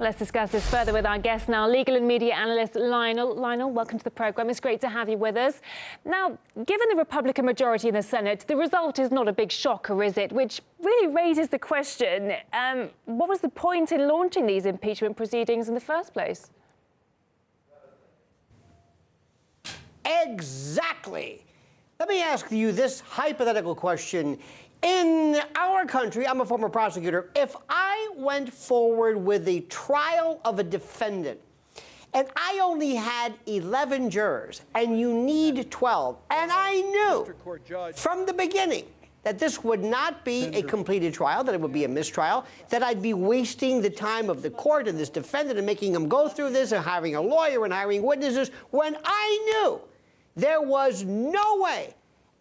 Let's discuss this further with our guest now, legal and media analyst Lionel. Lionel, welcome to the programme. It's great to have you with us. Now, given the Republican majority in the Senate, the result is not a big shocker, is it? Which really raises the question, what was the point in launching these impeachment proceedings in the first place? Exactly. Let me ask you this hypothetical question. In our country, I'm a former prosecutor. If I went forward with the trial of a defendant and I only had 11 jurors and you need 12, and I knew from the beginning that this would not be a completed trial, that it would be a mistrial, that I'd be wasting the time of the court and this defendant and making them go through this and hiring a lawyer and hiring witnesses, when I knew there was no way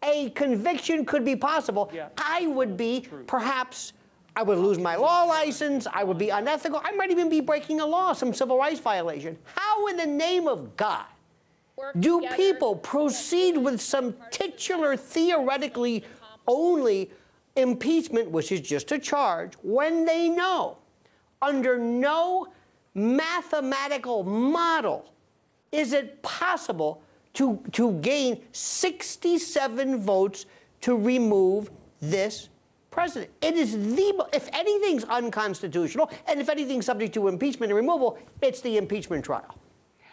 a conviction could be possible, I would be, perhaps, I would lose my law license, I would be unethical, I might even be breaking a law, some civil rights violation. How in the name of God do people proceed with some titular, theoretically only impeachment, which is just a charge, when they know under no mathematical model is it possible to gain 67 votes to remove this president? It is if anything's unconstitutional, and if anything's subject to impeachment and removal, it's the impeachment trial.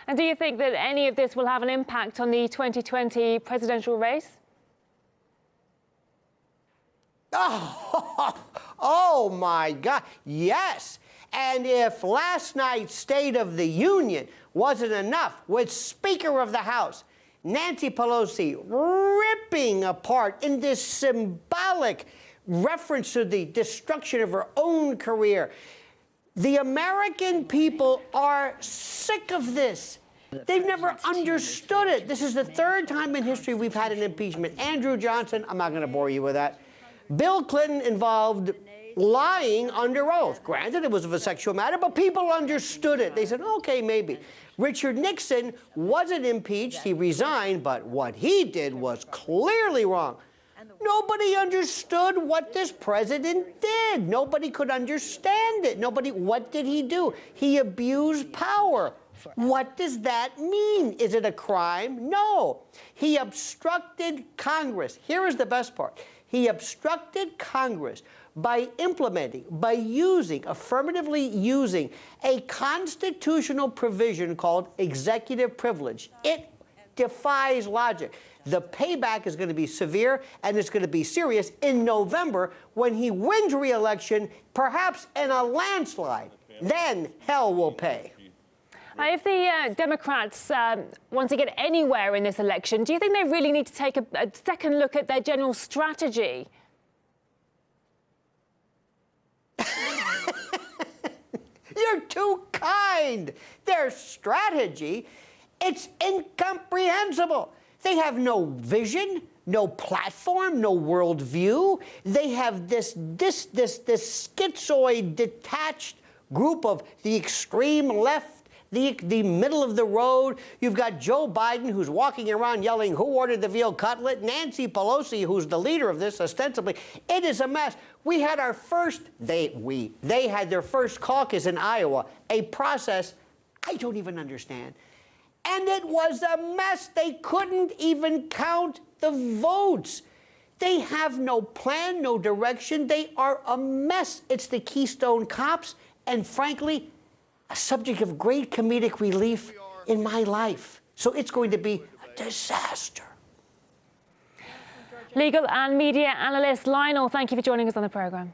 And do you think that any of this will have an impact on the 2020 presidential race? Oh my God, yes. And if last night's State of the Union wasn't enough, with Speaker of the House Nancy Pelosi ripping apart in this symbolic reference to the destruction of her own career, the American people are sick of this. They've never understood it. This is the third time in history we've had an impeachment. Andrew Johnson, I'm not going to bore you with that. Bill Clinton involved lying under oath. Granted, it was of a sexual matter, but people understood it. They said, okay, maybe. Richard Nixon wasn't impeached. He resigned, but what he did was clearly wrong. Nobody understood what this president did. Nobody could understand it. What did he do? He abused power. What does that mean? Is it a crime? No. He obstructed Congress. Here is the best part. He obstructed Congress by affirmatively using a constitutional provision called executive privilege. It defies logic. The payback is going to be severe, and it's going to be serious in November when he wins re-election, perhaps in a landslide. Then hell will pay. If the Democrats want to get anywhere in this election, do you think they really need to take a second look at their general strategy? You're too kind. Their strategy, it's incomprehensible. They have no vision, no platform, no worldview. They have this schizoid, detached group of the extreme left, the middle of the road. You've got Joe Biden, who's walking around yelling, "Who ordered the veal cutlet?" Nancy Pelosi, who's the leader of this, ostensibly. It is a mess. We had our first, they had their first caucus in Iowa, a process I don't even understand. And it was a mess. They couldn't even count the votes. They have no plan, no direction. They are a mess. It's the Keystone Cops, and frankly, a subject of great comedic relief in my life. So it's going to be a disaster. Legal and media analyst Lionel, thank you for joining us on the programme.